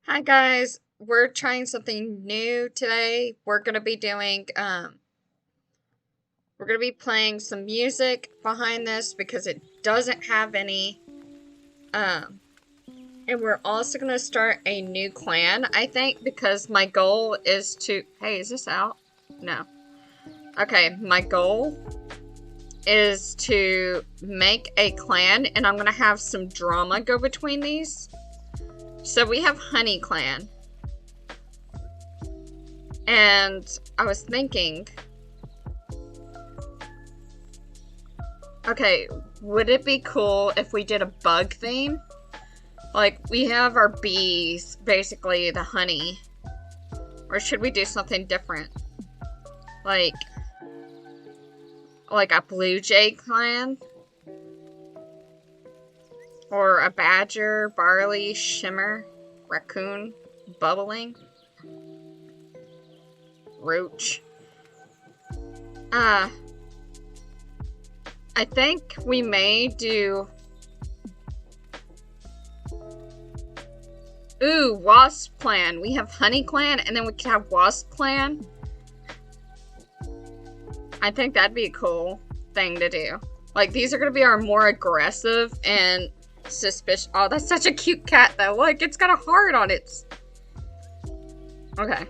Hi guys, we're trying something new today. We're gonna be playing some music behind this because it doesn't have any. Um, and we're also gonna start a new clan, I think, because my goal is to. Hey, is this out? No. Okay, my goal is to make a clan, and I'm gonna have some drama go between these. So we have Honey Clan. And I was thinking, okay, would it be cool if we did a bug theme? Like, we have our bees, basically the honey. Or should we do something different? Like a blue jay clan? Or a badger, barley, shimmer, raccoon, bubbling, roach. I think we may do... Ooh, WaspClan. We have Honey Clan, and then we could have WaspClan. I think that'd be a cool thing to do. Like, these are gonna be our more aggressive and suspicious... Oh, that's such a cute cat, though. Like, it's got a heart on it. Okay.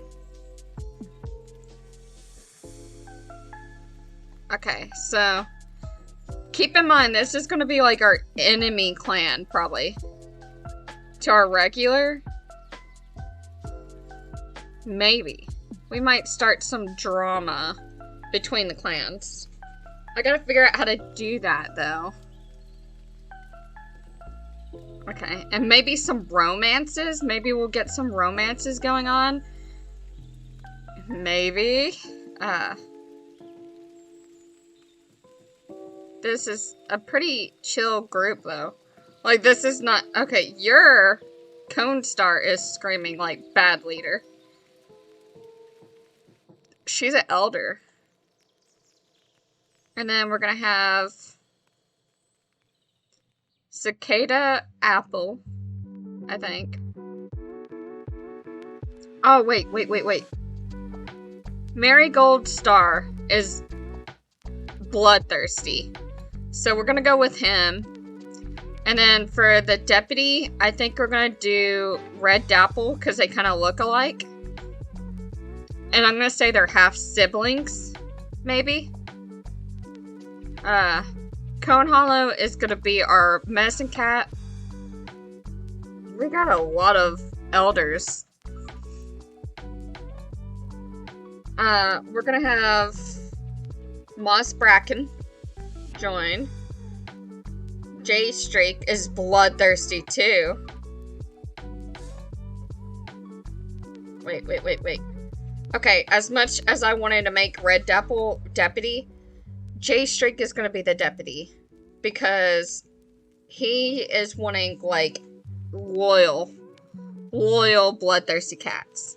Okay, so... Keep in mind, this is gonna be like our enemy clan, probably. To our regular? Maybe. We might start some drama between the clans. I gotta figure out how to do that, though. Okay, and maybe some romances? Maybe we'll get some romances going on? Maybe. This is a pretty chill group, though. Like, this is not... Okay, your Cone Star is screaming like bad leader. She's an elder. And then we're gonna have... Cicada Apple, I think. Oh, wait. Marigold Star is bloodthirsty. So we're gonna go with him. And then for the deputy, I think we're gonna do Red Dapple because they kind of look alike. And I'm gonna say they're half siblings, maybe. Cone Hollow is gonna be our medicine cat. We got a lot of elders. We're gonna have Moss Bracken join. Jay Streak is bloodthirsty too. Wait. Okay, as much as I wanted to make Red Dapple deputy, Jay Streak is gonna be the deputy. Because he is wanting, like, loyal bloodthirsty cats.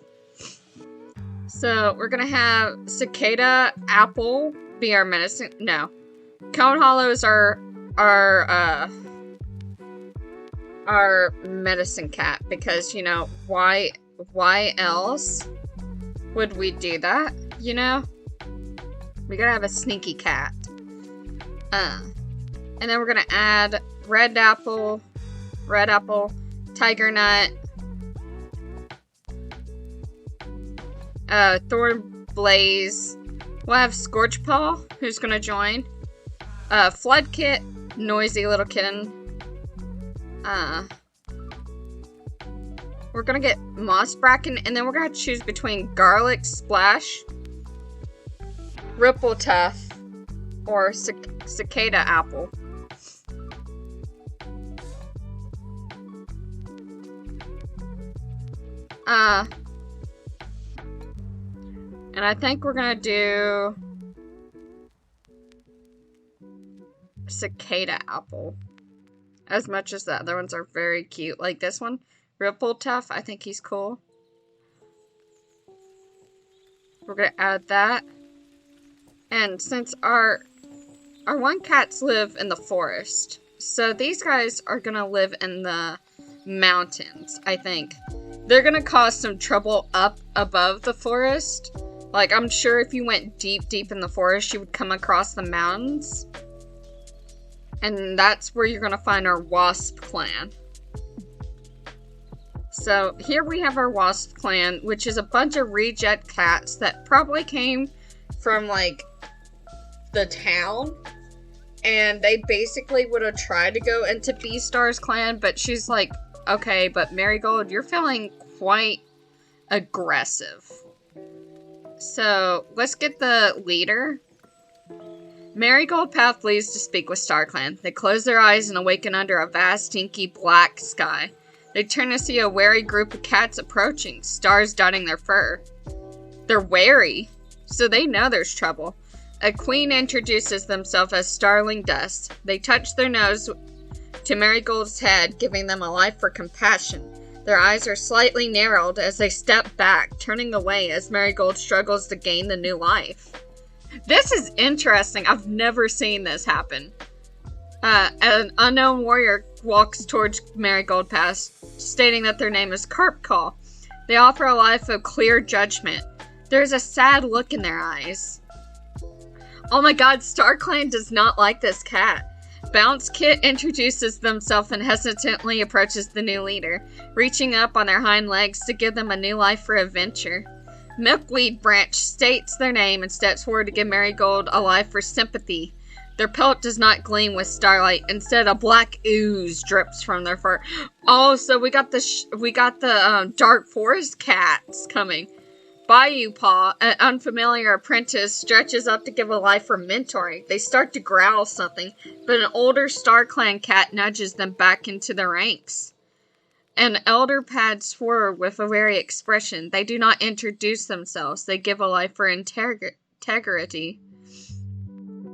So, we're gonna have Cicada Apple be our medicine. No. Cone Hollow is our medicine cat. Because, you know, why else would we do that? You know? We gotta have a sneaky cat. And then we're gonna add Red Apple, Tiger Nut, Thorn Blaze. We'll have Scorchpaw, who's gonna join. Flood Kit, noisy little kitten. We're gonna get Moss Bracken, and then we're gonna choose between Garlic Splash, Ripple Tuff, or Cicada Apple. And I think we're gonna do Cicada Apple. As much as the other ones are very cute. Like this one, Ripple Tuff, I think he's cool. We're gonna add that. And since our one cats live in the forest, so these guys are gonna live in the mountains, I think. they're gonna cause some trouble up above the forest. Like, I'm sure if you went deep, deep in the forest, you would come across the mountains. And that's where you're gonna find our WaspClan. So, here we have our WaspClan, which is a bunch of reject cats that probably came from, like, the town. And they basically would have tried to go into Beastar's clan, but she's like, okay, but Marigold, you're feeling quite aggressive. So, let's get the leader. Marigold Path leads to speak with StarClan. They close their eyes and awaken under a vast, inky black sky. They turn to see a wary group of cats approaching, stars dotting their fur. They're wary, so they know there's trouble. A queen introduces themselves as Starling Dust. They touch their nose to Marigold's head, giving them a life for compassion. Their eyes are slightly narrowed as they step back, turning away as Marigold struggles to gain the new life. This is interesting. I've never seen this happen. An unknown warrior walks towards Marigold Pass, stating that their name is Carpcall. They offer a life of clear judgment. There's a sad look in their eyes. Oh my god, StarClan does not like this cat. Bounce Kit introduces themselves and hesitantly approaches the new leader, reaching up on their hind legs to give them a new life for adventure. Milkweed Branch states their name and steps forward to give Marigold a life for sympathy. Their pelt does not gleam with starlight. Instead, a black ooze drips from their fur. Oh, so we got the Dark Forest cats coming. Bayou Paw, an unfamiliar apprentice, stretches up to give a life for mentoring. They start to growl something, but an older StarClan cat nudges them back into the ranks. An elder pads forward with a wary expression. They do not introduce themselves. They give a life for integrity.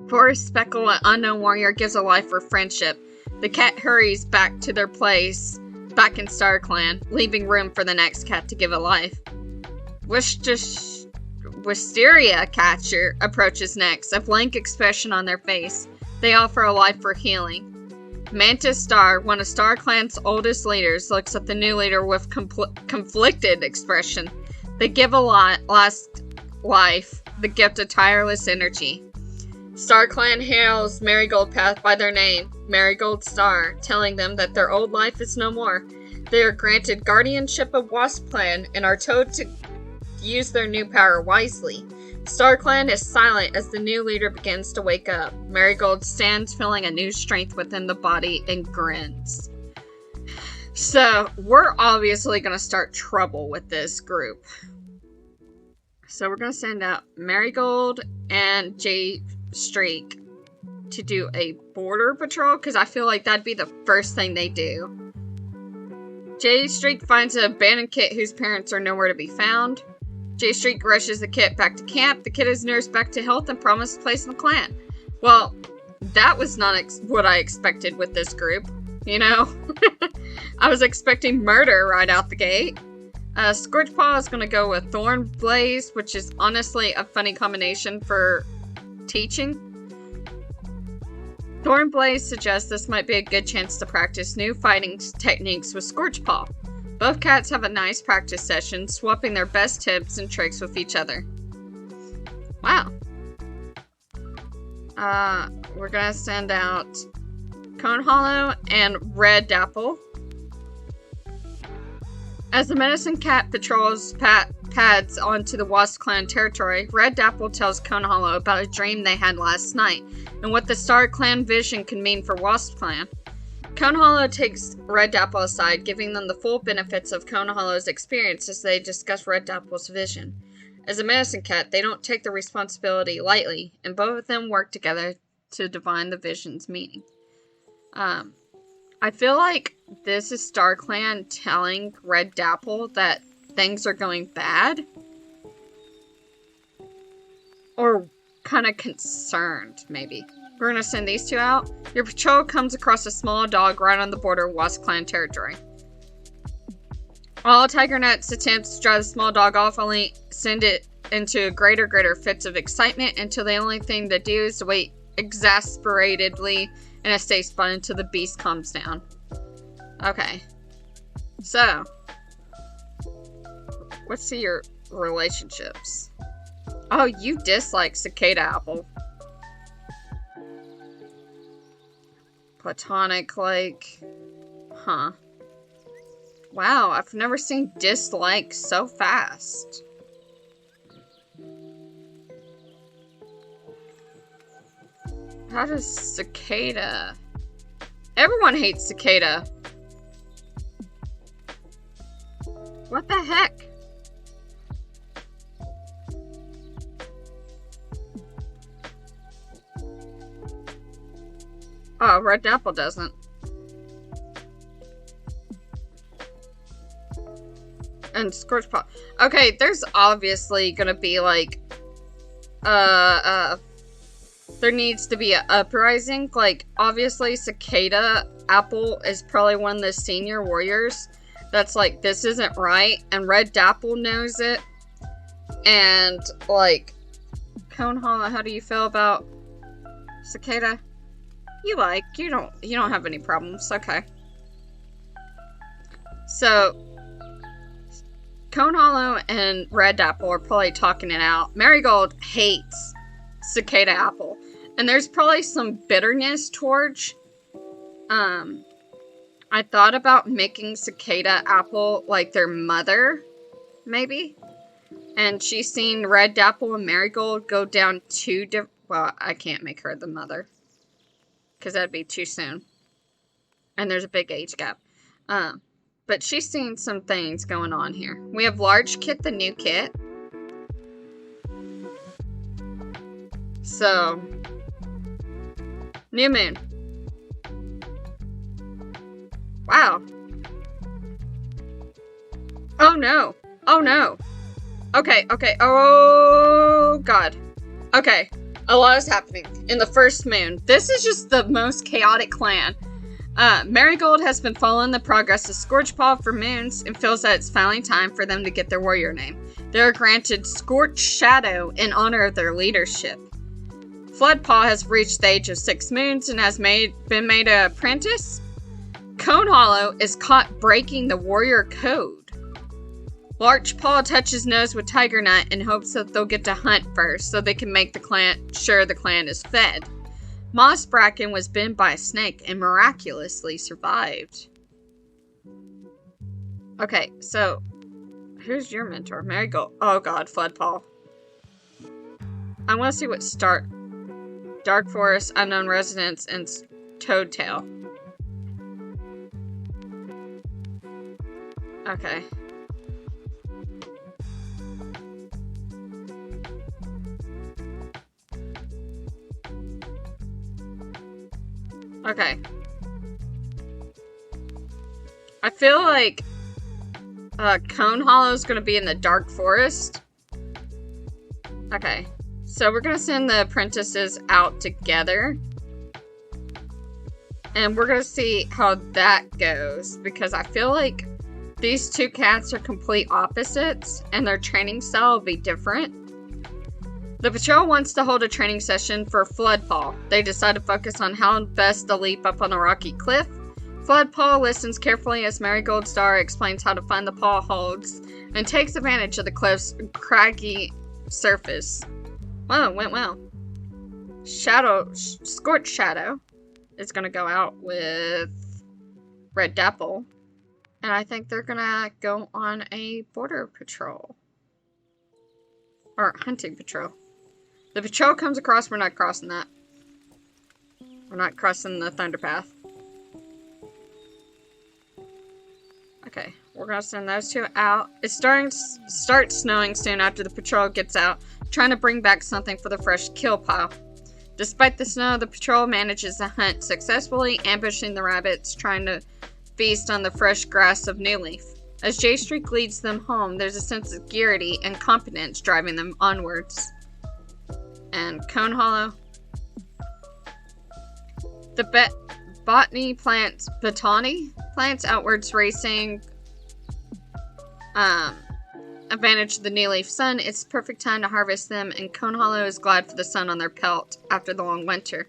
Forest Speckle, an unknown warrior, gives a life for friendship. The cat hurries back to their place, back in StarClan, leaving room for the next cat to give a life. Wisteria Catcher approaches next, a blank expression on their face. They offer a life for healing. Mantis Star, one of StarClan's oldest leaders, looks at the new leader with conflicted expression. They give a last life, the gift of tireless energy. StarClan hails Marigold Path by their name, Marigold Star, telling them that their old life is no more. They are granted guardianship of WaspClan and are told to use their new power wisely. StarClan is silent as the new leader begins to wake up. Marigold stands feeling a new strength within the body and grins. So, we're obviously going to start trouble with this group. So we're going to send out Marigold and J-Streak to do a border patrol, because I feel like that'd be the first thing they do. J-Streak finds an abandoned kit whose parents are nowhere to be found. J-Streak rushes the kit back to camp. The kit is nursed back to health and promised a place in the clan. Well, that was not what I expected with this group, you know? I was expecting murder right out the gate. Scorchpaw is going to go with Thornblaze, which is honestly a funny combination for teaching. Thornblaze suggests this might be a good chance to practice new fighting techniques with Scorchpaw. Both cats have a nice practice session, swapping their best tips and tricks with each other. Wow. We're gonna send out Cone Hollow and Red Dapple. As the medicine cat patrols pads onto the WaspClan territory, Red Dapple tells Cone Hollow about a dream they had last night, and what the StarClan vision can mean for WaspClan. Cone Hollow takes Red Dapple aside, giving them the full benefits of Cone Hollow's experience as they discuss Red Dapple's vision. As a medicine cat, they don't take the responsibility lightly, and both of them work together to divine the vision's meaning. I feel like this is StarClan telling Red Dapple that things are going bad. Or kind of concerned, maybe. We're going to send these two out. Your patrol comes across a small dog right on the border of WaspClan territory. All Tiger Nut's attempts to drive the small dog off only send it into greater fits of excitement until the only thing to do is to wait exasperatedly in a safe spot until the beast calms down. Okay. So, Let's see your relationships. Oh, you dislike cicada apple. Platonic, like... Huh. Wow, I've never seen dislike so fast. How does cicada... Everyone hates cicada. What the heck? Oh, red apple doesn't. And scorch pot. Okay, there's obviously gonna be like, there needs to be an uprising. Like, obviously, cicada apple is probably one of the senior warriors that's like, this isn't right, and red dapple knows it. And like, Cone Hollow, how do you feel about cicada? You don't have any problems. Okay. So Cone Hollow and Red Apple are probably talking it out. Marigold hates cicada apple. And there's probably some bitterness towards, I thought about making cicada apple like their mother, maybe. And she's seen Red Apple and Marigold go down two different, well, I can't make her the mother. Because that'd be too soon. And there's a big age gap. But she's seen some things going on here. We have Large Kit, the new kit. So, New Moon. Wow. Oh no. Oh no. Okay, okay. Oh god. Okay. A lot is happening in the first moon. This is just the most chaotic clan. Marigold has been following the progress of Scorchpaw for moons and feels that it's finally time for them to get their warrior name. They are granted Scorch Shadow in honor of their leadership. Floodpaw has reached the age of 6 moons and has been made an apprentice. Cone Hollow is caught breaking the warrior code. Larchpaw touches nose with Tiger Nut and hopes that they'll get to hunt first so they can make the clan sure the clan is fed. Moss Bracken was bitten by a snake and miraculously survived. Okay, so who's your mentor? Marigold. Oh god, Floodpaw. I want to see what start. Dark Forest, Unknown Residence, and Toadtail. Okay. Okay. I feel like Cone Hollow is going to be in the Dark Forest. Okay. So we're going to send the apprentices out together. And we're going to see how that goes. Because I feel like these two cats are complete opposites. And their training style will be different. The patrol wants to hold a training session for Floodpaw. They decide to focus on how best to leap up on a rocky cliff. Floodpaw listens carefully as Marigold Star explains how to find the paw holds and takes advantage of the cliff's craggy surface. Well, it went well. Scorch Shadow is going to go out with Red Dapple. And I think they're going to go on a border patrol. Or hunting patrol. The patrol comes across, we're not crossing that. We're not crossing the Thunder Path. Okay, we're gonna send those two out. It's starts snowing soon after the patrol gets out, trying to bring back something for the fresh kill pile. Despite the snow, the patrol manages to hunt successfully, ambushing the rabbits, trying to feast on the fresh grass of New Leaf. As J-Streak leads them home, there's a sense of security and competence driving them onwards. And Cone Hollow. The botany plants outwards racing. Advantage of the New Leaf sun. It's the perfect time to harvest them, and Cone Hollow is glad for the sun on their pelt after the long winter.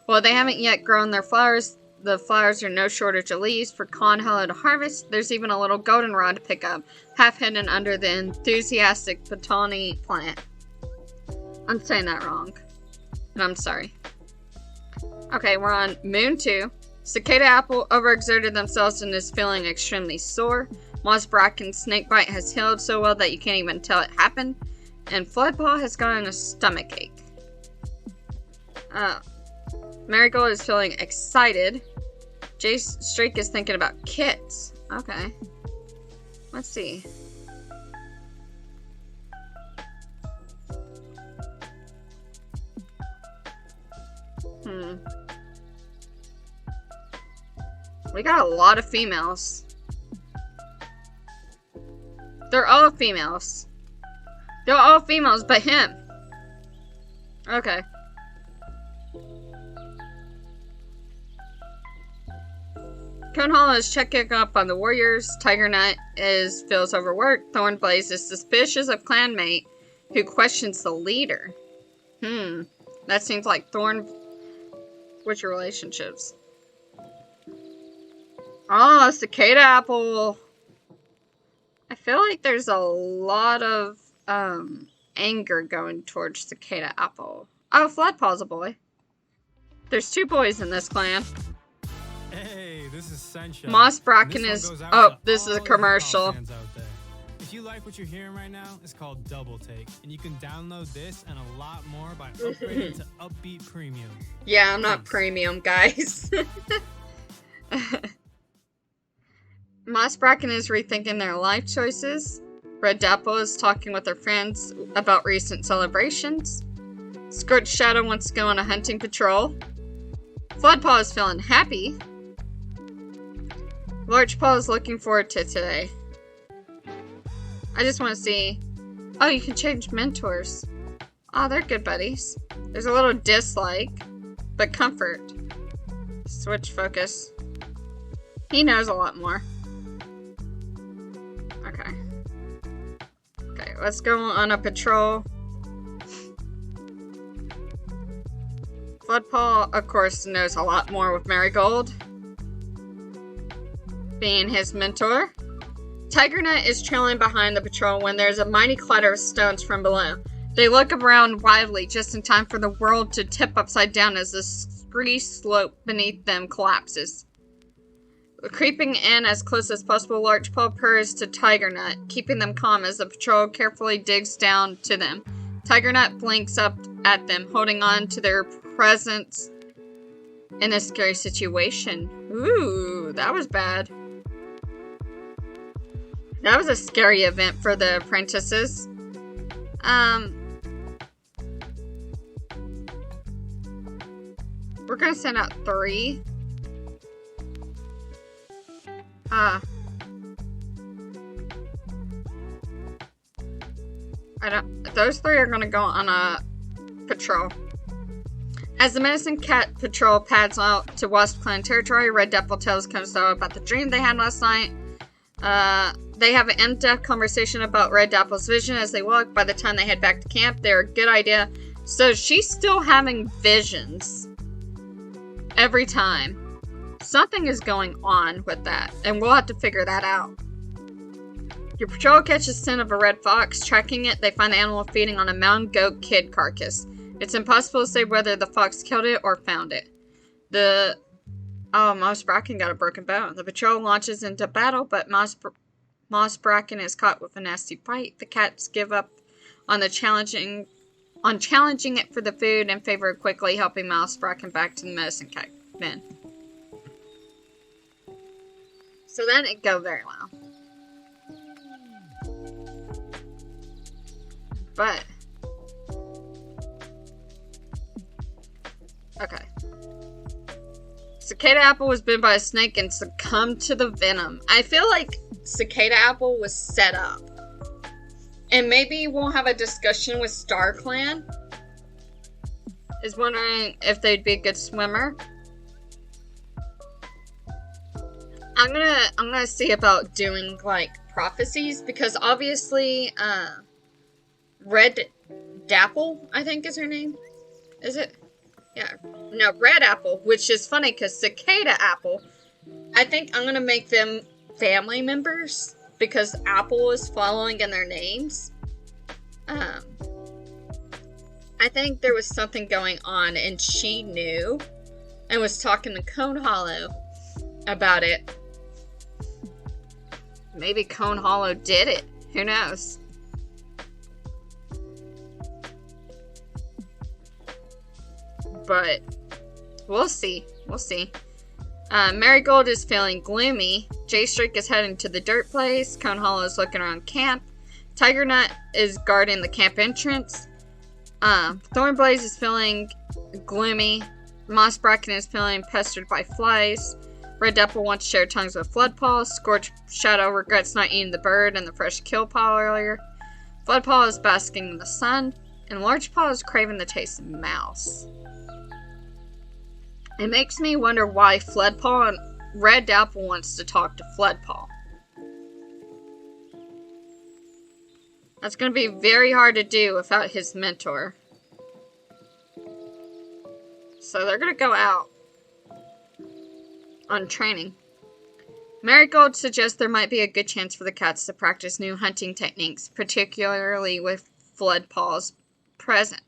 While they haven't yet grown their flowers, the flowers are no shortage of leaves for Conhello to harvest. There's even a little goldenrod to pick up, half hidden under the enthusiastic Batani plant. I'm saying that wrong, and I'm sorry. Okay, we're on Moon 2. Cicada Apple overexerted themselves and is feeling extremely sore. Moss Bracken's snakebite has healed so well that you can't even tell it happened. And Floodpaw has gotten a stomachache. Marigold is feeling excited. Jace Streak is thinking about kits. Okay. Let's see. We got a lot of females. They're all females. They're all females but him. Okay. Conehall is checking up on the warriors. Tiger Nut feels overworked. Thornblaze is suspicious of clanmate who questions the leader. That seems like Thorn. What's your relationships? Oh, Cicada Apple. I feel like there's a lot of anger going towards Cicada Apple. Oh, Floodpaw's a boy. There's 2 boys in this clan. Hey, this is Sunshine. Moss Bracken is... Oh, this is a commercial. If you like what you're hearing right now, it's called Double Take. And you can download this and a lot more by upgrading to Upbeat Premium. Yeah, I'm not premium, guys. Moss Bracken is rethinking their life choices. Red Dapple is talking with her friends about recent celebrations. Scorched Shadow wants to go on a hunting patrol. Floodpaw is feeling happy. Largepaw is looking forward to today. I just want to see... Oh, you can change mentors. Oh, they're good buddies. There's a little dislike, but comfort. Switch focus. He knows a lot more. Okay. Okay, let's go on a patrol. Floodpaw, of course, knows a lot more with Marigold being his mentor. Tiger Nut is trailing behind the patrol when there's a mighty clatter of stones from below. They look around wildly just in time for the world to tip upside down as the scree slope beneath them collapses. Creeping in as close as possible, Largepaw purrs to Tiger Nut, keeping them calm as the patrol carefully digs down to them. Tiger Nut blinks up at them, holding on to their presence in a scary situation. Ooh, that was bad. That was a scary event for the apprentices. We're gonna send out 3. Those 3 are gonna go on a patrol. As the Medicine Cat patrol pads out to WaspClan territory, Red Dapple tells Conso about the dream they had last night. They have an in-depth conversation about Red Dapple's vision as they walk. By the time they head back to camp, they're a good idea. So she's still having visions every time. Something is going on with that, and we'll have to figure that out. Your patrol catches scent of a red fox. Tracking it, they find the animal feeding on a mountain goat kid carcass. It's impossible to say whether the fox killed it or found it. Moss Bracken got a broken bone. The patrol launches into battle, but Moss Bracken is caught with a nasty bite. The cats give up on challenging it for the food in favor of quickly helping Moss Bracken back to the Medicine Cat bin. So that didn't go very well. But okay. Cicada Apple was bitten by a snake and succumbed to the venom. I feel like Cicada Apple was set up. And maybe we'll have a discussion with Star Clan. Is wondering if they'd be a good swimmer. I'm gonna see about doing like prophecies, because obviously Red Dapple, I think is her name. Is it? Yeah. No, Red Apple, which is funny because Cicada Apple, I think I'm going to make them family members because Apple is following in their names. I think there was something going on and she knew and was talking to Cone Hollow about it. Maybe Cone Hollow did it. Who knows? But we'll see. We'll see. Marigold is feeling gloomy. J-Streak is heading to the dirt place. Cone Hollow is looking around camp. Tiger Nut is guarding the camp entrance. Thornblaze is feeling gloomy. Moss Bracken is feeling pestered by flies. Red Apple wants to share tongues with Floodpaw. Scorch Shadow regrets not eating the bird and the fresh kill paw earlier. Floodpaw is basking in the sun. And Large Paw is craving the taste of mouse. It makes me wonder why Floodpaw and Red Apple wants to talk to Floodpaw. That's going to be very hard to do without his mentor. So they're going to go out on training. Marigold suggests there might be a good chance for the cats to practice new hunting techniques, particularly with Floodpaw's present.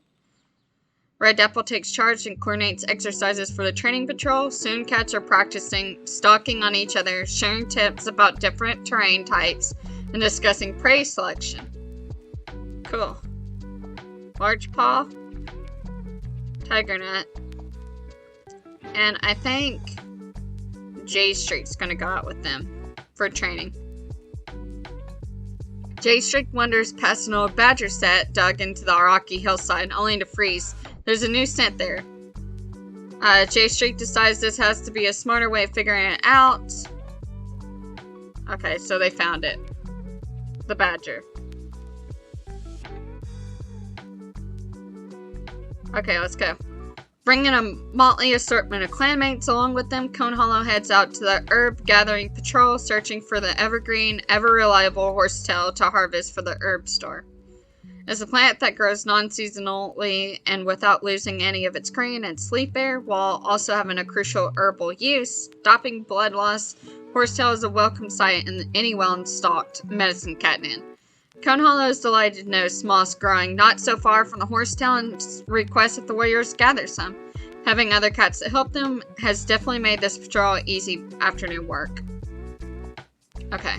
Red Apple takes charge and coordinates exercises for the training patrol. Soon cats are practicing stalking on each other, sharing tips about different terrain types, and discussing prey selection. Cool. Large Paw, Tiger Nut, and I think J-Streak's gonna go out with them for training. J-Streak wanders past an old badger set dug into the rocky hillside, only to freeze. There's a new scent there. J-Streak decides this has to be a smarter way of figuring it out. Okay, so they found it. The badger. Okay, let's go. Bringing a motley assortment of clanmates along with them, Cone Hollow heads out to the herb gathering patrol, searching for the evergreen, ever-reliable horsetail to harvest for the herb store. It's a plant that grows non-seasonally and without losing any of its green and sleep air, while also having a crucial herbal use. Stopping blood loss, horsetail is a welcome sight in any well-stocked medicine cabinet inn. Cone Hollow is delighted to notice moss growing not so far from the horsetail and requests that the warriors gather some. Having other cats that help them has definitely made this patrol easy afternoon work. Okay.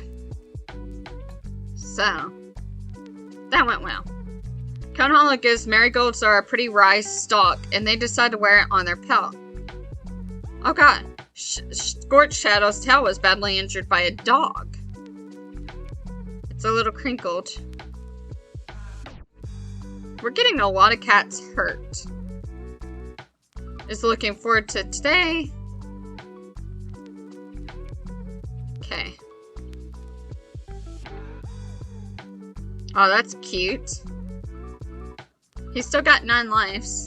So, that went well. Cone Hollow gives Marigolds a pretty rice stalk, and they decide to wear it on their pelt. Oh god, Scorch Shadow's tail was badly injured by a dog. It's a little crinkled. We're getting a lot of cats hurt. Is looking forward to today. Okay. Oh, that's cute. He's still got 9 lives.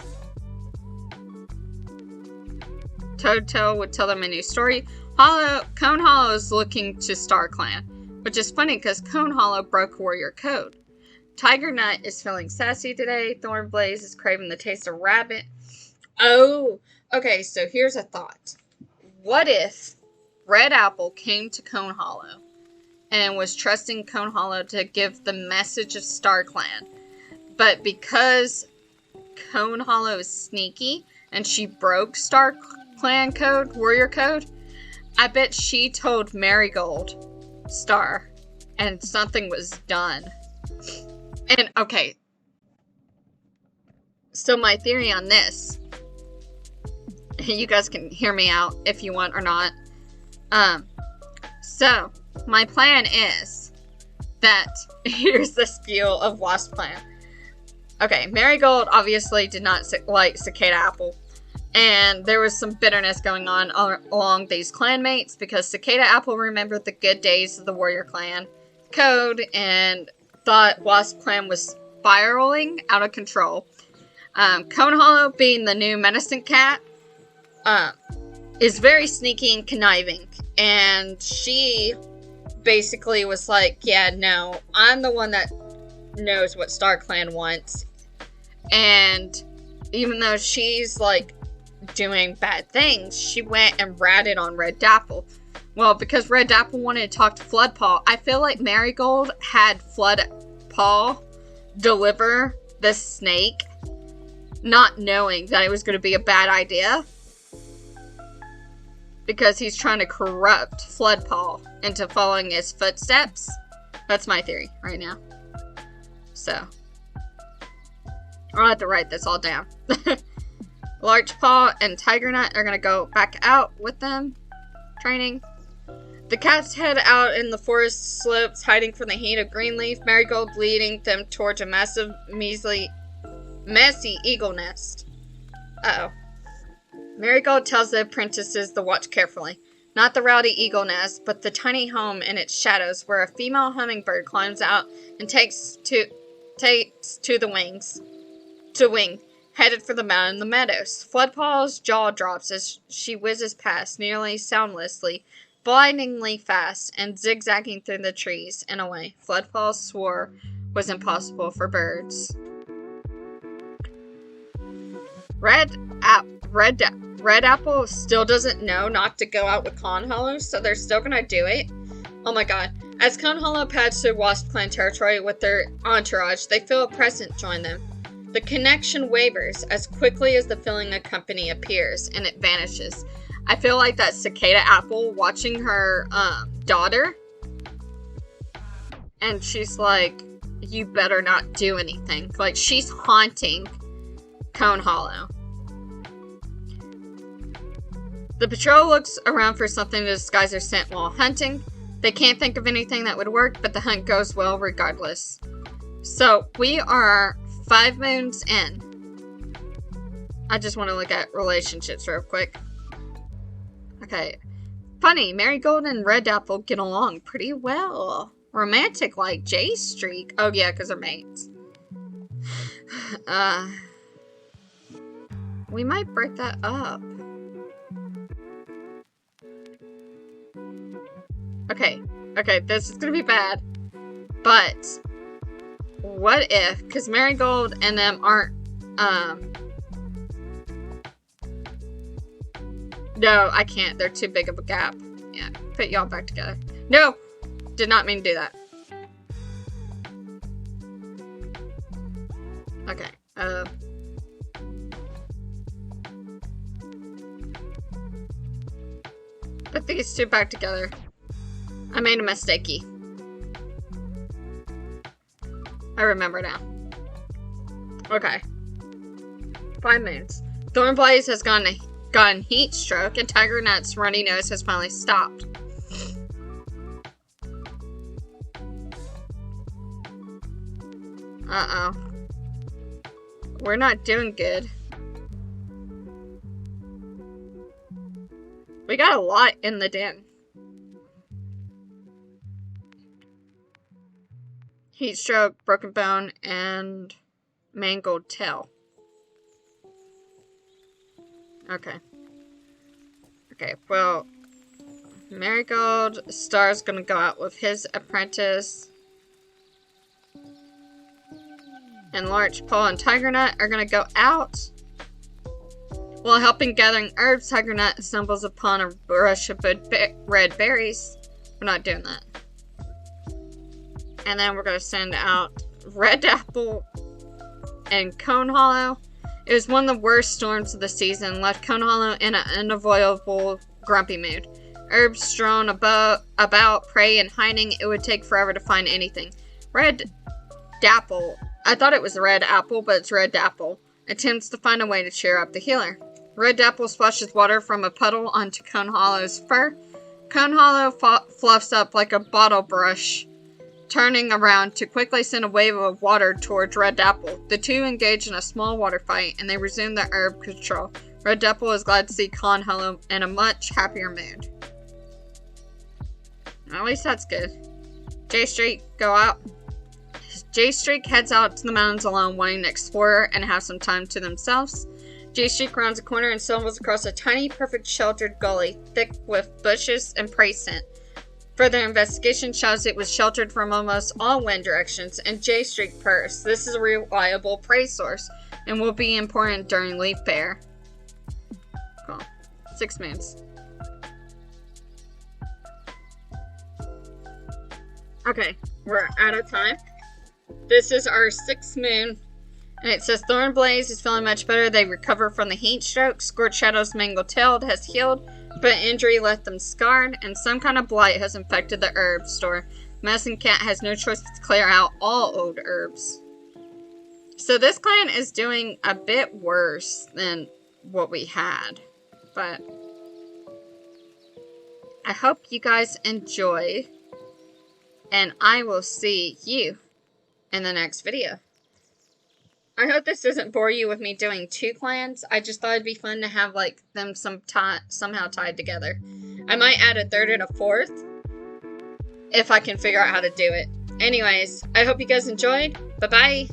Toadtail would tell them a new story. Cone Hollow is looking to StarClan, which is funny because Cone Hollow broke Warrior Code. Tiger Nut is feeling sassy today. Thornblaze is craving the taste of rabbit. Oh, okay, so here's a thought. What if Red Apple came to Cone Hollow and was trusting Cone Hollow to give the message of StarClan, but because Cone Hollow is sneaky and she broke StarClan code, Warrior Code, I bet she told Marigold Star and something was done. And okay, so my theory on this, you guys can hear me out if you want or not. So my plan is that here's the spiel of WaspClan. Okay, Marigold obviously did not like Cicada Apple, and there was some bitterness going on along these clanmates because Cicada Apple remembered the good days of the Warrior Clan code and thought WaspClan was spiraling out of control. Cone Hollow, being the new medicine cat, is very sneaky and conniving, and she basically was like, yeah, no, I'm the one that knows what StarClan wants. And even though she's like doing bad things, she went and ratted on Red Dapple. Well, because Red Dapple wanted to talk to Floodpaw, I feel like Marigold had Floodpaw deliver the snake, not knowing that it was going to be a bad idea. Because he's trying to corrupt Floodpaw into following his footsteps. That's my theory right now. So, I'll have to write this all down. Larchpaw and Tiger Nut are going to go back out with them. Training. The cats head out in the forest slopes, hiding from the heat of Greenleaf. Marigold leading them towards a massive, messy eagle nest. Uh-oh. Marigold tells the apprentices to watch carefully. Not the rowdy eagle nest, but the tiny home in its shadows where a female hummingbird climbs out and takes to the wing, headed for the mountain in the meadows. Floodpaw's jaw drops as she whizzes past, nearly soundlessly, blindingly fast, and zigzagging through the trees and away. Floodpaw swore was impossible for birds. Red Apple still doesn't know not to go out with Conhollow, so they're still gonna do it. Oh my god. As Conhollow pads through WaspClan territory with their entourage, they feel a presence join them. The connection wavers as quickly as the filling of company appears, and it vanishes. I feel like that Cicada Apple watching her daughter, and she's like, you better not do anything. Like, she's haunting Conhollow. The patrol looks around for something to disguise their scent while hunting. They can't think of anything that would work, but the hunt goes well regardless. So, we are 5 moons in. I just want to look at relationships real quick. Okay. Funny, Marigold and Red Apple get along pretty well. Romantic like J Streak. Oh yeah, because they're mates. We might break that up. Okay, this is gonna be bad. But, what if, because Marigold and them aren't, no, I can't. They're too big of a gap. Yeah, put y'all back together. No! Did not mean to do that. Okay, put these two back together. I made a mistakey. I remember now. Okay. 5 moons. Thornblaze has gotten heat stroke, and Tiger Nut's runny nose has finally stopped. Uh-oh. We're not doing good. We got a lot in the den. Heat stroke, broken bone, and mangled tail. Okay. Okay, well, Marigold Star's gonna go out with his apprentice. And Larchpaw and Tiger Nut are gonna go out. While helping gathering herbs, Tiger Nut stumbles upon a bush of red berries. We're not doing that. And then we're going to send out Red Apple and Conhollow. It was one of the worst storms of the season, left Conhollow in an unavoidable grumpy mood. Herbs strewn about, prey and hiding, it would take forever to find anything. Red Dapple, I thought it was Red Apple, but it's Red Dapple, attempts to find a way to cheer up the healer. Red Dapple splashes water from a puddle onto Conehollow's fur. Conehollow fluffs up like a bottle brush, turning around to quickly send a wave of water towards Red Dapple. The two engage in a small water fight, and they resume their herb control. Red Dapple is glad to see Conhollow in a much happier mood. At least that's good. J Streak, go out. J Streak heads out to the mountains alone, wanting to explore and have some time to themselves. J Streak rounds a corner and stumbles across a tiny, perfect sheltered gully, thick with bushes and prey scent. Further investigation shows it was sheltered from almost all wind directions, and J Streak purse. This is a reliable prey source, and will be important during Leaf Fair. 6 moons. Okay, we're out of time. This is our 6th moon. And it says Thornblaze is feeling much better. They recover from the heat stroke. Scorched Shadow's mangled tail has healed, but injury left them scarred, and some kind of blight has infected the herb store. Medicine Cat has no choice but to clear out all old herbs. So this clan is doing a bit worse than what we had. But I hope you guys enjoy. And I will see you in the next video. I hope this doesn't bore you with me doing 2 clans. I just thought it'd be fun to have like them somehow tied together. I might add a 3rd and a 4th if I can figure out how to do it. Anyways, I hope you guys enjoyed. Bye-bye.